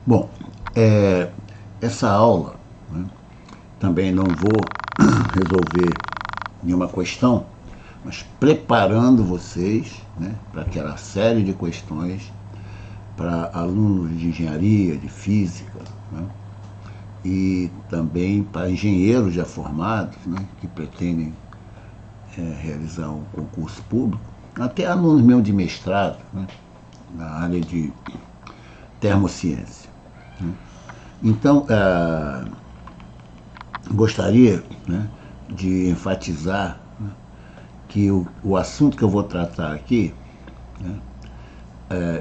Bom, essa aula, né, também não vou resolver nenhuma questão, mas preparando vocês, né, para aquela série de questões para alunos de engenharia, de física, né, e também para engenheiros já formados, né, que pretendem realizar um concurso público, até alunos meus de mestrado, né, na área de termociência. Né. Então, gostaria, né, de enfatizar, né, que o assunto que eu vou tratar aqui, né,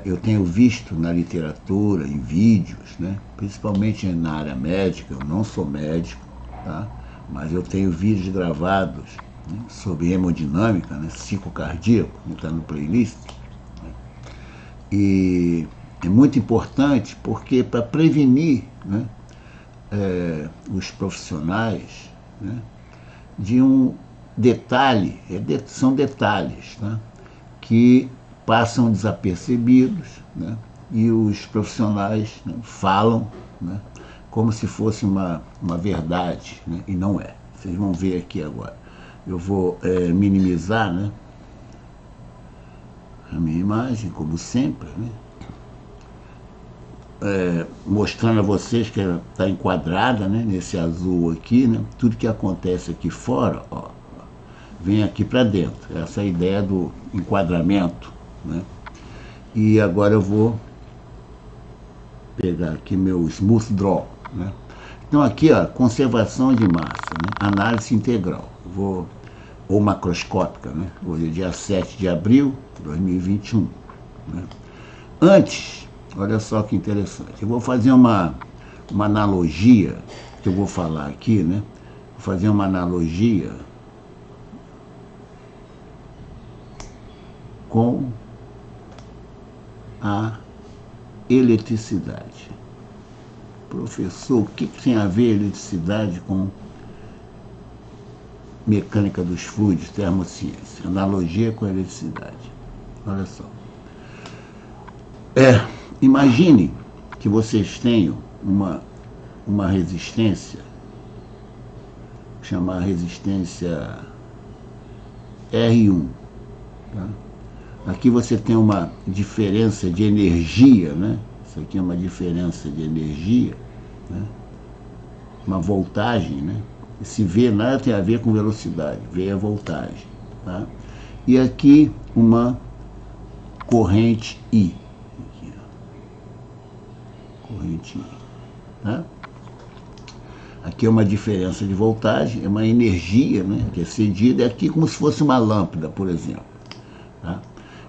eu tenho visto na literatura, em vídeos, né, principalmente na área médica. Eu não sou médico, tá? Mas eu tenho vídeos gravados, né, sobre hemodinâmica, né, ciclo cardíaco, que está no playlist. Né, e é muito importante porque para prevenir, né, os profissionais, né, de um detalhe, são detalhes, né, que passam desapercebidos, né, e os profissionais, né, falam, né, como se fosse uma verdade, né, e não é. Vocês vão ver aqui agora. Eu vou minimizar, né, a minha imagem, como sempre, né, mostrando a vocês que ela está enquadrada, né, nesse azul aqui, né, tudo que acontece aqui fora, ó, vem aqui para dentro. Essa é a ideia do enquadramento, né? E agora eu vou pegar aqui meu Smooth Draw, né? Então aqui, ó, conservação de massa, né, análise integral, ou macroscópica, né? Hoje é dia 7 de abril de 2021. Né? Antes, olha só que interessante, eu vou fazer uma analogia, que eu vou falar aqui, né? Vou fazer uma analogia com a eletricidade. Professor, o que tem a ver eletricidade com mecânica dos fluidos, termociência? Analogia com a eletricidade. Olha só. Imagine que vocês tenham uma resistência, chamar resistência R1. Tá? Aqui você tem uma diferença de energia, né? Isso aqui é uma diferença de energia, né? Uma voltagem, né? Esse V nada tem a ver com velocidade, V é voltagem, tá? E aqui uma corrente I. Aqui, corrente I, tá? Aqui é uma diferença de voltagem, é uma energia, né, que é cedida, é aqui como se fosse uma lâmpada, por exemplo. Tá?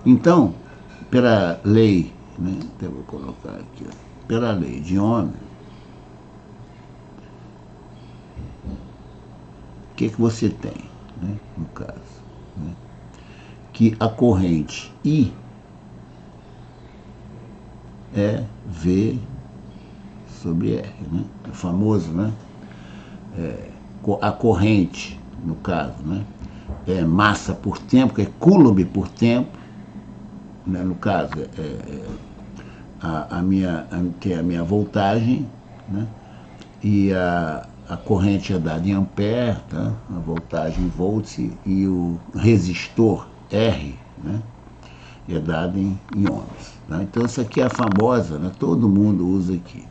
Então, pela lei, né, até vou colocar aqui, ó, pela lei de Ohm, o que você tem, né, no caso? Né, que a corrente I é V sobre R, né? É famoso, né? A corrente, no caso, né, é massa por tempo, que é Coulomb por tempo, né, no caso, tem a minha voltagem, né, e a corrente é dada em ampere, tá, a voltagem em volts, e o resistor R, né, é dado em ohms. Tá? Então, essa aqui é a famosa, né, todo mundo usa aqui.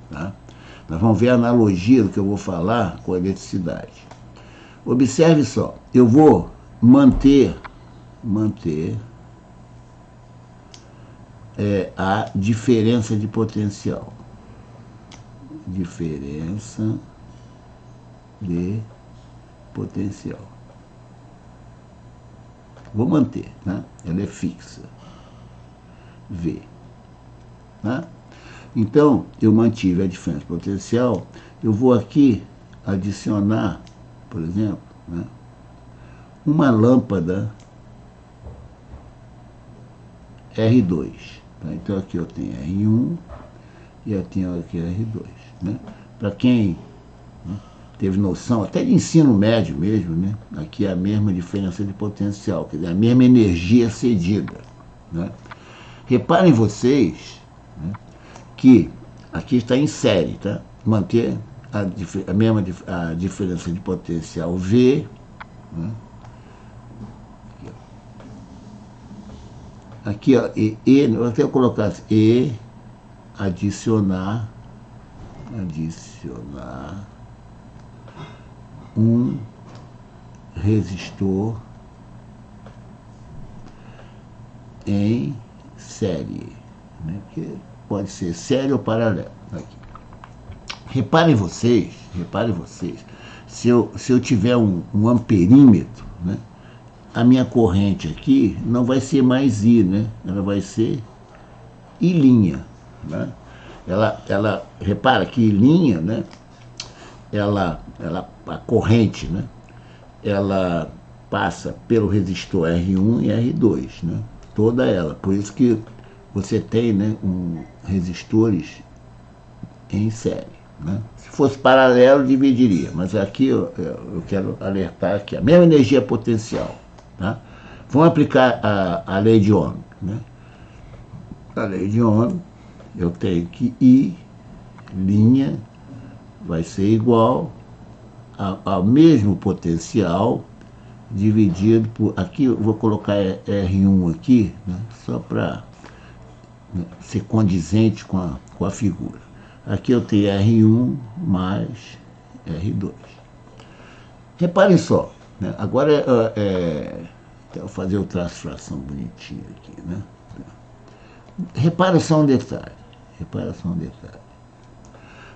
Tá? Nós vamos ver a analogia do que eu vou falar com a eletricidade. Observe só, eu vou manter a diferença de potencial. Diferença de potencial. Vou manter, né? Ela é fixa. V. Tá? Então, eu mantive a diferença de potencial. Eu vou aqui adicionar, por exemplo, né, uma lâmpada R2. Tá? Então, aqui eu tenho R1 e eu tenho aqui R2. Né? Para quem, né, teve noção, até de ensino médio mesmo, né, aqui é a mesma diferença de potencial, quer dizer, a mesma energia cedida. Né? Reparem vocês, né, que Aqui está em série, tá? Manter a mesma a diferença de potencial V, né? Aqui, ó, eu até colocasse E, adicionar um resistor em série, né? Porque pode ser série ou paralelo. Aqui. Reparem vocês, se eu tiver um amperímetro, né? A minha corrente aqui não vai ser mais I, né? Ela vai ser I', né? Repara que I', né? A corrente, né? Ela passa pelo resistor R1 e R2, né? Toda ela. Por isso que você tem, né, resistores em série, né? Se fosse paralelo, dividiria. Mas aqui eu quero alertar aqui a mesma energia potencial. Tá? Vamos aplicar a lei de Ohm, né? A lei de Ohm, eu tenho que I' vai ser igual ao mesmo potencial dividido por... Aqui eu vou colocar R1 aqui, né? Só para, né, ser condizente com a figura. Aqui eu tenho R1 mais R2. Reparem só, né? Agora vou fazer o traço de fração bonitinho aqui, né? Repara só um detalhe.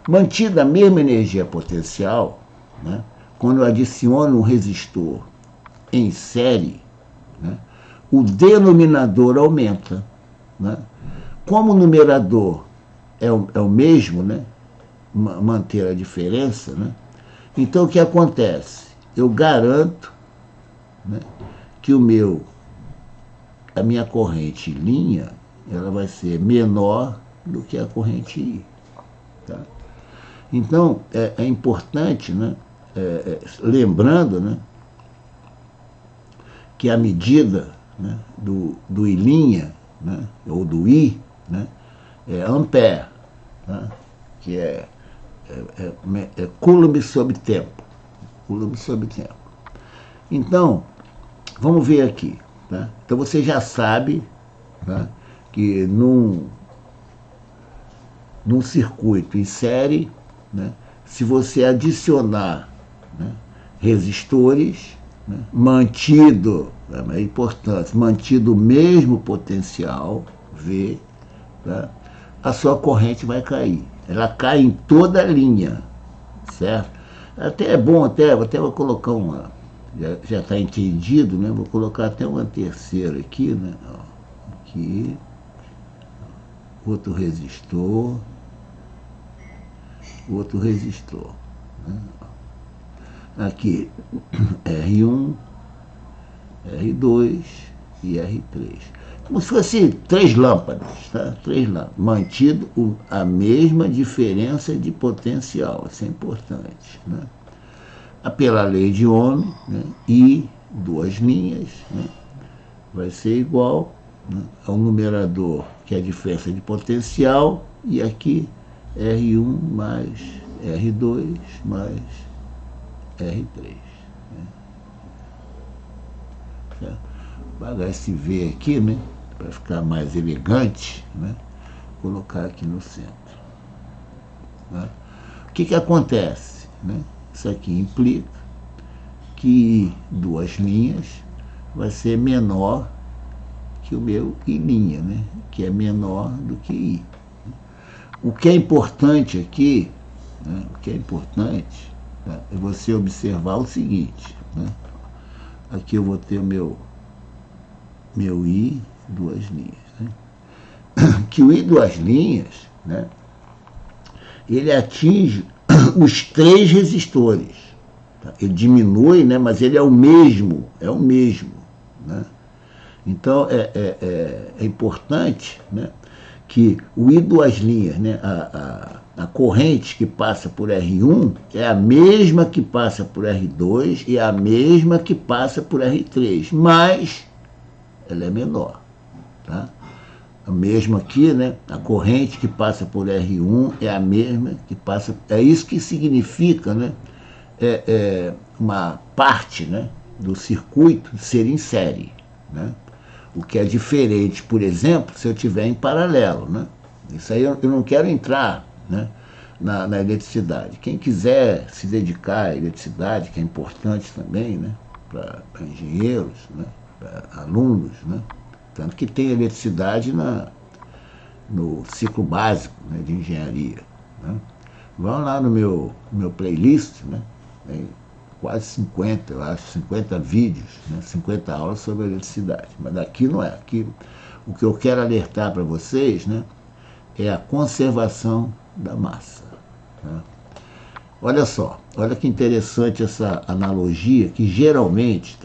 Mantida a mesma energia potencial, né? Quando eu adiciono um resistor em série, né, o denominador aumenta, né? Como o numerador é o mesmo, né? Manter a diferença, né? Então o que acontece? Eu garanto, né, que a minha corrente linha, ela vai ser menor do que a corrente I. Tá? Então é importante, né, lembrando, né, que a medida, né, do I', né, ou do I, né, é ampere, tá? Que é coulomb sobre tempo. Então, vamos ver aqui. Tá? Então você já sabe, tá, que num circuito em série, né, se você adicionar, né, resistores, né, mantido, é importante, mantido o mesmo potencial V, tá, a sua corrente vai cair. Ela cai em toda a linha, certo? Até é bom, vou colocar uma, já está entendido, né? Vou colocar até uma terceira aqui, né? Aqui, outro resistor, né? Aqui, R1, R2 e R3. Como se fosse 3 lâmpadas, tá? 3 lâmpadas, mantido a mesma diferença de potencial, isso é importante, né? Pela lei de Ohm, né, I, duas linhas, né, vai ser igual, né, ao numerador, que é a diferença de potencial, e aqui R1 mais R2 mais R3. Né? Certo? Vou apagar esse V aqui, né, para ficar mais elegante, né, colocar aqui no centro. Né? O que acontece? Né? Isso aqui implica que duas linhas vai ser menor que o meu I', né? Que é menor do que I. O que é importante aqui, né? É você observar o seguinte, né? Aqui eu vou ter o meu I, duas linhas. Né? Que o I, duas linhas, né, ele atinge os 3 resistores. Tá? Ele diminui, né, mas ele é o mesmo. Né? Então, é importante, né, que o I duas linhas, né, a corrente que passa por R1 é a mesma que passa por R2 e a mesma que passa por R3, mas ela é menor. Tá? a mesma aqui, né? A corrente que passa por R1 é a mesma que passa... É isso que significa, né? Uma parte, né, do circuito ser em série, né? O que é diferente, por exemplo, se eu tiver em paralelo, né? Isso aí eu não quero entrar, né, na eletricidade. Quem quiser se dedicar à eletricidade, que é importante também, né, para engenheiros, né, para alunos, né? Tanto que tem eletricidade no ciclo básico, né, de engenharia, né? Vão lá no meu playlist, né? Tem quase 50, eu acho, 50 vídeos, né? 50 aulas sobre eletricidade. Mas daqui não é. Aqui, o que eu quero alertar para vocês, né, é a conservação da massa. Né? Olha só, olha que interessante essa analogia que geralmente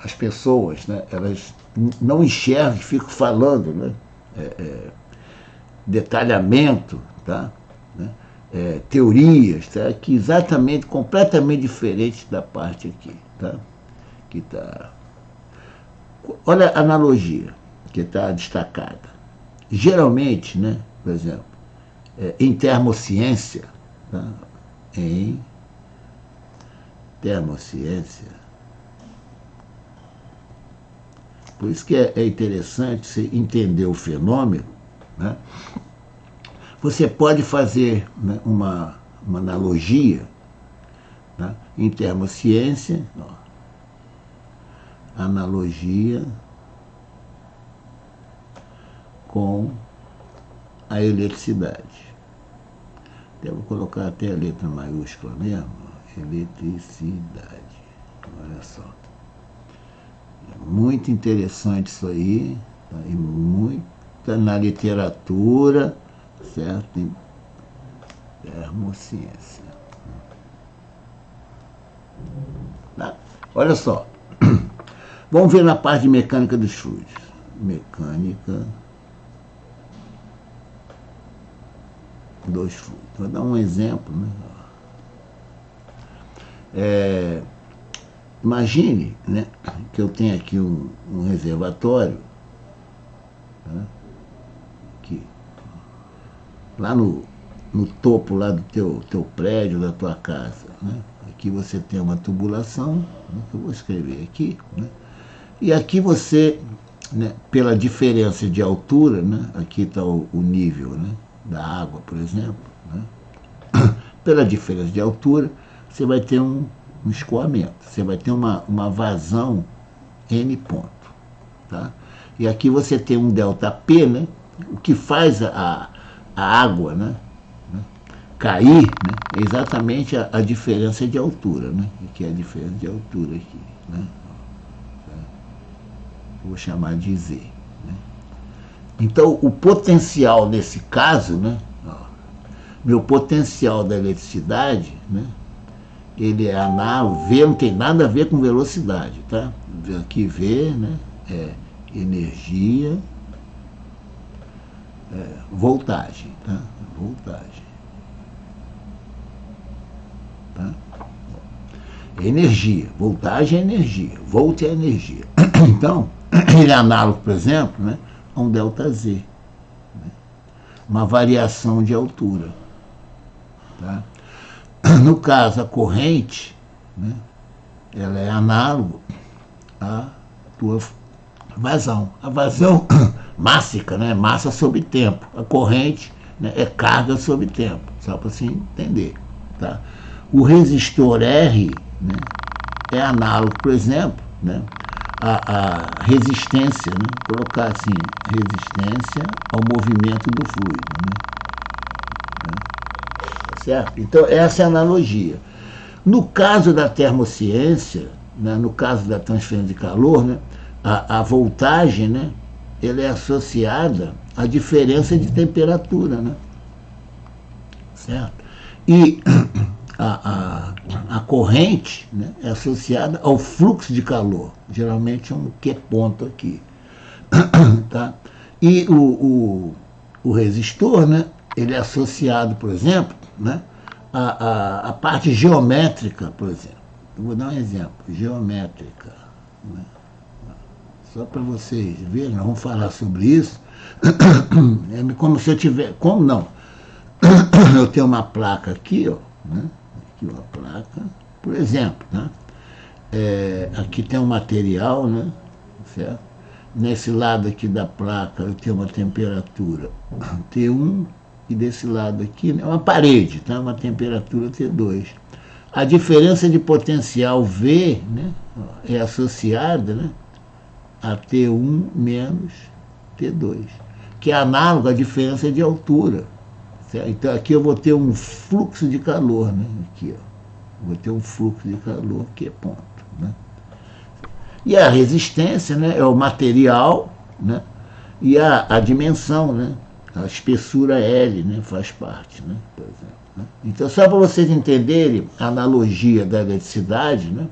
as pessoas, né, elas não enxergam, ficam falando, né, detalhamento, tá? Né? Teorias, tá? Que exatamente, completamente diferente da parte aqui, tá? Que tá... Olha a analogia que está destacada. Geralmente, né, por exemplo, em termociência, tá? Em termociência, por isso que é interessante você entender o fenômeno, né? Você pode fazer, né, uma analogia, né, em termociência, ó, analogia com a eletricidade. Eu vou colocar até a letra maiúscula mesmo, eletricidade. Olha só. É muito interessante isso aí, tá? E muita na literatura, certo? Em termociência. Tá? Olha só. Vamos ver na parte de mecânica dos fluidos. Mecânica dos fluidos. Vou dar um exemplo, né? Imagine, né, que eu tenho aqui um reservatório, né, aqui, lá no topo lá do teu prédio, da tua casa, né? Aqui você tem uma tubulação, né, que eu vou escrever aqui, né? E aqui você, né, pela diferença de altura, né, aqui está o nível, né, da água, por exemplo, né? Pela diferença de altura, você vai ter um escoamento, você vai ter uma vazão N ponto, tá? E aqui você tem um ΔP, né, o que faz a água, né, cair, né, é exatamente a diferença de altura, né, que é a diferença de altura aqui, né? Vou chamar de Z, né? Então, o potencial nesse caso, né, ó, meu potencial da eletricidade, né, ele é análogo, V não tem nada a ver com velocidade, tá? Aqui V, né, é energia, voltagem, tá? Voltagem. Tá? Energia, voltagem é energia, volt é energia. Então, ele é análogo, por exemplo, né, a um ΔZ, né? Uma variação de altura. Tá? No caso, a corrente, né, ela é análogo à tua vazão. A vazão mássica, né, massa sobre tempo. A corrente, né, é carga sobre tempo, só para você entender. Tá? O resistor R, né, é análogo, por exemplo, né, a resistência, né, colocar assim, resistência ao movimento do fluido. Né? Certo? Então, essa é a analogia. No caso da termociência, né, no caso da transferência de calor, né, a voltagem, né, ela é associada à diferença de temperatura. Né? Certo? E a corrente, né, é associada ao fluxo de calor. Geralmente é um Q ponto aqui. Tá? E o resistor, né, ele é associado, por exemplo, né, a parte geométrica, por exemplo. Eu vou dar um exemplo. Geométrica. Né? Só para vocês verem, nós vamos falar sobre isso. É como se eu tiver... Como não? Eu tenho uma placa aqui, ó, né? Aqui uma placa, por exemplo, né? Aqui tem um material, né? Certo? Nesse lado aqui da placa eu tenho uma temperatura T1 e desse lado aqui é uma parede, tá? Uma temperatura T2. A diferença de potencial V, né, é associada, né, a T1 menos T2, que é análogo à diferença de altura. Certo? Então aqui eu vou ter um fluxo de calor, né? Aqui, ó. Vou ter um fluxo de calor que é ponto, né? E a resistência, né, é o material, né, e a dimensão, né, a espessura L, né, faz parte, né, por exemplo. Né? Então, só para vocês entenderem a analogia da eletricidade, né,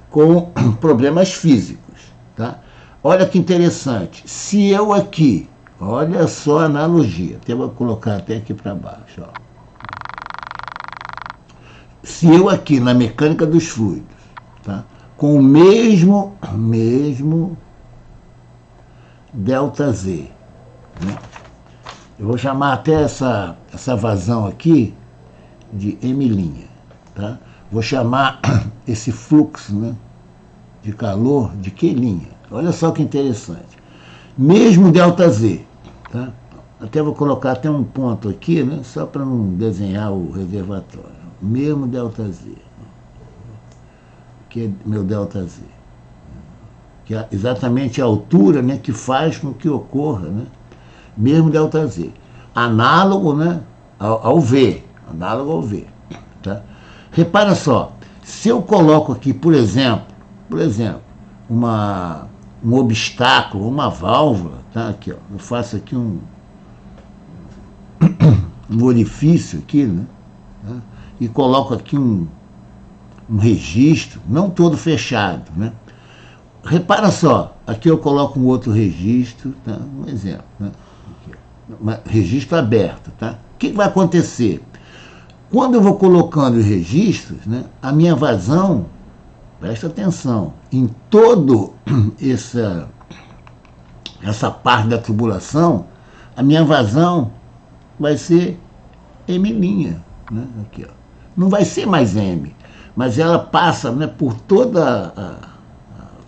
com problemas físicos. Tá? Olha que interessante. Se eu aqui, olha só a analogia, até vou colocar até aqui para baixo. Ó. Se eu aqui na mecânica dos fluidos, tá? Com o mesmo ΔZ. Né? Eu vou chamar até essa vazão aqui de M'. Tá? Vou chamar esse fluxo, né, de calor de Q'. Olha só que interessante. Mesmo ΔZ. Tá? Até vou colocar até um ponto aqui, né, só para não desenhar o reservatório. Mesmo ΔZ. Que é meu ΔZ, que é exatamente a altura, né, que faz com que ocorra, né, mesmo ΔZ, análogo, né, ao V, análogo ao V. Tá? Repara só, se eu coloco aqui, por exemplo, um obstáculo, uma válvula, tá? Aqui, ó, eu faço aqui um orifício aqui, né, e coloco aqui um registro, não todo fechado, né? Repara só, aqui eu coloco um outro registro, tá? Um exemplo, né? Aqui, registro aberto, tá? O que vai acontecer? Quando eu vou colocando os registros, né, a minha vazão, presta atenção, em todo essa parte da tubulação, a minha vazão vai ser M', né? Aqui, ó. Não vai ser mais M, mas ela passa, né, por todo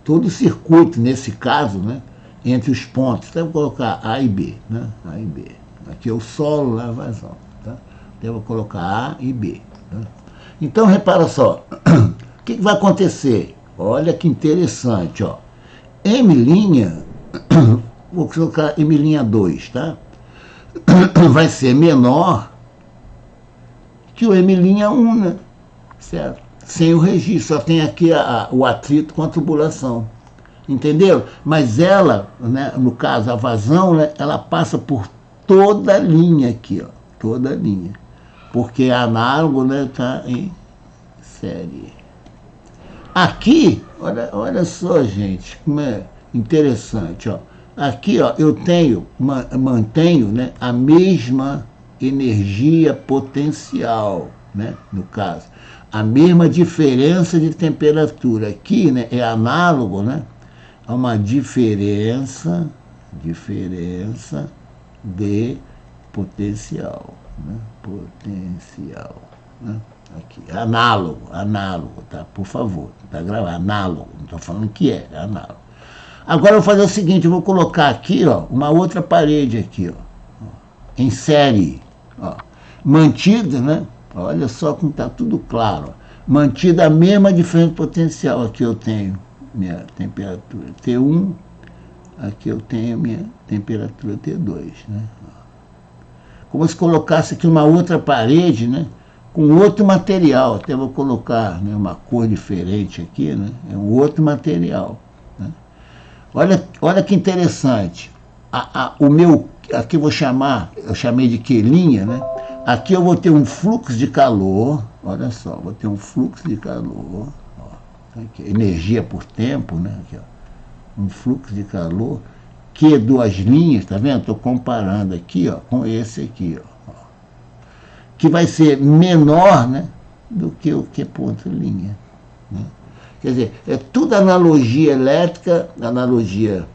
o circuito, nesse caso, né, entre os pontos. Então, eu vou colocar A e B. Né, A e B. Aqui é o solo, lá a vazão. Tá? Então, eu vou colocar A e B. Tá? Então, repara só. O que vai acontecer? Olha que interessante. Ó. M', vou colocar M'2, tá? Vai ser menor que o M'1, né? Certo? Sem o registro, só tem aqui o atrito com a tubulação. Entenderam? Mas ela, né, no caso, a vazão, né, ela passa por toda a linha aqui, ó, toda a linha. Porque é análogo, né, tá em série. Aqui, olha só, gente, como é interessante, ó. Aqui, ó, eu mantenho, né, a mesma energia potencial, né, no caso. A mesma diferença de temperatura. Aqui, né, é análogo, né, a uma diferença de potencial. Né, potencial. Né, aqui, análogo, tá? Por favor, tá gravado, análogo. Não estou falando que é análogo. Agora eu vou fazer o seguinte, eu vou colocar aqui, ó, uma outra parede aqui, ó, em série, ó, mantida, né? Olha só como está tudo claro. Ó. Mantida a mesma diferença potencial. Aqui eu tenho minha temperatura T1, aqui eu tenho minha temperatura T2. Né? Como se colocasse aqui uma outra parede, né? Com outro material. Até vou colocar, né, uma cor diferente aqui, né? É um outro material. Né? Olha que interessante. O meu, aqui eu chamei de Q', né? Aqui eu vou ter um fluxo de calor, olha só, vou ter um fluxo de calor, ó, aqui, energia por tempo, né? Aqui, ó, um fluxo de calor, que duas linhas, tá vendo? Estou comparando aqui, ó, com esse aqui, ó, que vai ser menor, né, do que o Q'. Né? Quer dizer, é tudo analogia elétrica, analogia,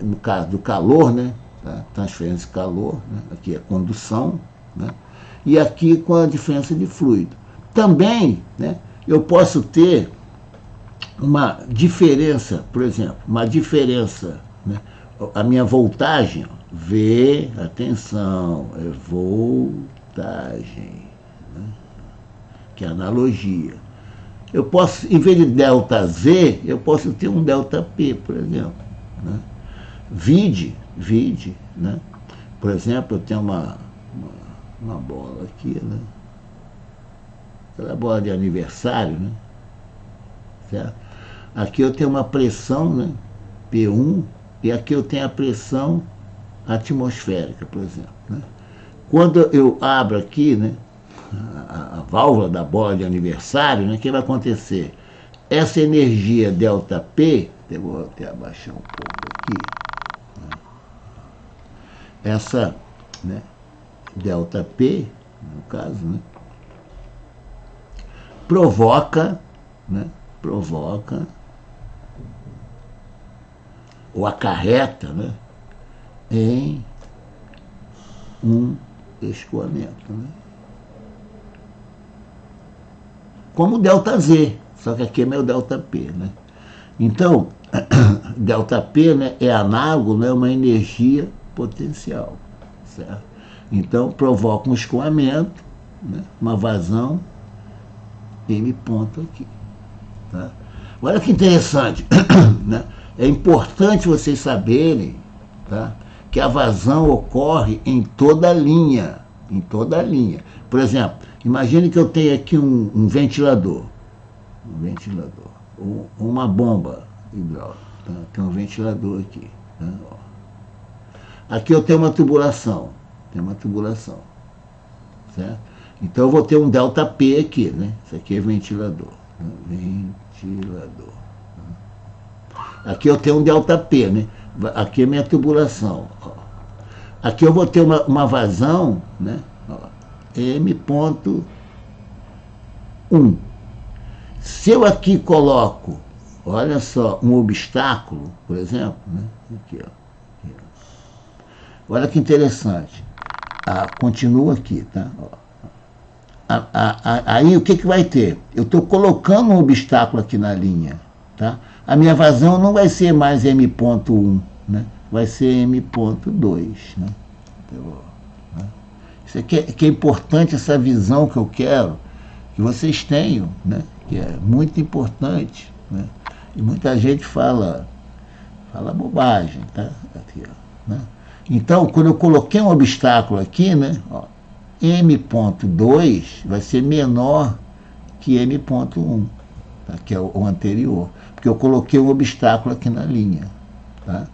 no caso do calor, né? Tá? Transferência de calor, né? Aqui é condução, né? E aqui com a diferença de fluido. Também, né, eu posso ter uma diferença, por exemplo, uma diferença, né? A minha voltagem, ó, V, atenção, é voltagem, né? Que é analogia. Eu posso, em vez de delta Z, eu posso ter um delta P, por exemplo, né? Vide, né? Por exemplo, eu tenho uma bola aqui, né? Aquela bola de aniversário, né? Certo? Aqui eu tenho uma pressão, né? P1, e aqui eu tenho a pressão atmosférica, por exemplo, né? Quando eu abro aqui, né, a válvula da bola de aniversário, né, o que vai acontecer? Essa energia ΔP, eu vou até abaixar um pouco aqui, né? Essa, né, ΔP, no caso, né, provoca ou acarreta, né, em um escoamento, né? Como delta Z, só que aqui é meu delta P, né? Então, delta P, né, é análogo, né, a uma energia potencial, certo? Então, provoca um escoamento, né, uma vazão, M ponto aqui, tá? Olha que interessante, né? É importante vocês saberem, tá, que a vazão ocorre em toda a linha, Por exemplo, imagine que eu tenho aqui um ventilador, ou uma bomba hidráulica, tá? Tem um ventilador aqui, tá? Aqui eu tenho uma tubulação, certo? Então eu vou ter um delta P aqui, né? Isso aqui é ventilador, né? Aqui eu tenho um delta P, né? Aqui é minha tubulação, ó. Aqui eu vou ter uma vazão, né? Ó, M.1. Se eu aqui coloco, olha só, um obstáculo, por exemplo, né? Aqui, ó. Olha que interessante. Continua aqui, tá? Aí o que vai ter? Eu estou colocando um obstáculo aqui na linha, tá? A minha vazão não vai ser mais M.1, né? Vai ser M.2, né? Isso aqui que é importante, essa visão que eu quero que vocês tenham, né? Que é muito importante, né? E muita gente fala bobagem, tá? Aqui, ó, né? Então, quando eu coloquei um obstáculo aqui, né, ó, M.2 vai ser menor que M.1, tá? Que é o anterior, porque eu coloquei um obstáculo aqui na linha, tá?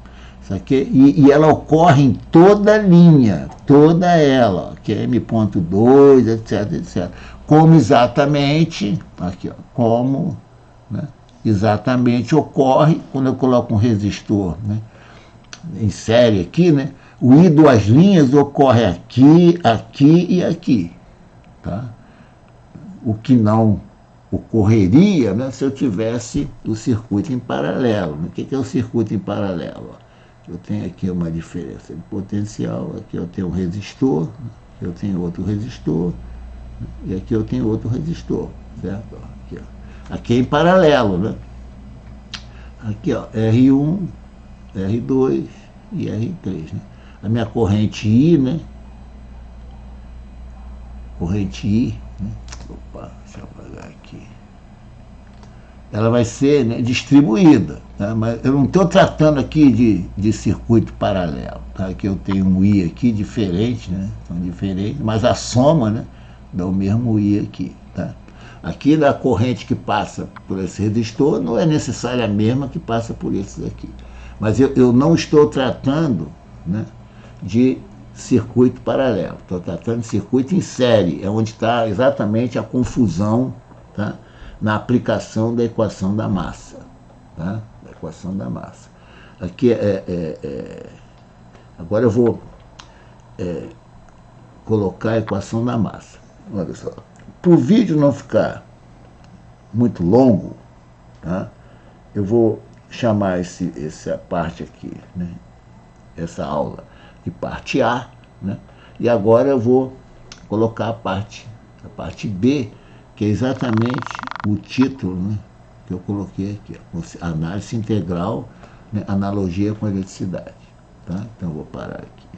Isso aqui, e ela ocorre em toda a linha, toda ela, ó, que é M.2, etc. Como exatamente, aqui, ó, como, né, exatamente ocorre quando eu coloco um resistor, né, em série aqui, né? O I duas linhas ocorre aqui, aqui e aqui, tá? O que não ocorreria, né, se eu tivesse o circuito em paralelo. O que é o circuito em paralelo? Eu tenho aqui uma diferença de potencial, aqui eu tenho um resistor, aqui eu tenho outro resistor, e aqui eu tenho outro resistor, certo? Aqui, ó. Aqui é em paralelo, né? Aqui, ó, R1, R2 e R3, né? A minha corrente I, né? Corrente I, né? Opa, deixa eu apagar aqui. Ela vai ser, né, distribuída, tá? Mas eu não estou tratando aqui de circuito paralelo, tá? Aqui eu tenho um I aqui diferente, né? São diferentes, mas a soma, né, dá o mesmo I aqui, tá? Aqui da corrente que passa por esse resistor não é necessária a mesma que passa por esses aqui. Mas eu não estou tratando, né, de circuito paralelo, estou tratando de circuito em série, é onde está exatamente a confusão, tá, na aplicação da equação da massa, tá? Da equação da massa. Aqui agora eu vou colocar a equação da massa. Olha só, para o vídeo não ficar muito longo, tá? Eu vou chamar essa parte aqui, né? Essa aula de parte A, né? E agora eu vou colocar a parte B, que é exatamente o título, né, que eu coloquei aqui, análise integral, né, analogia com eletricidade. Tá? Então eu vou parar aqui.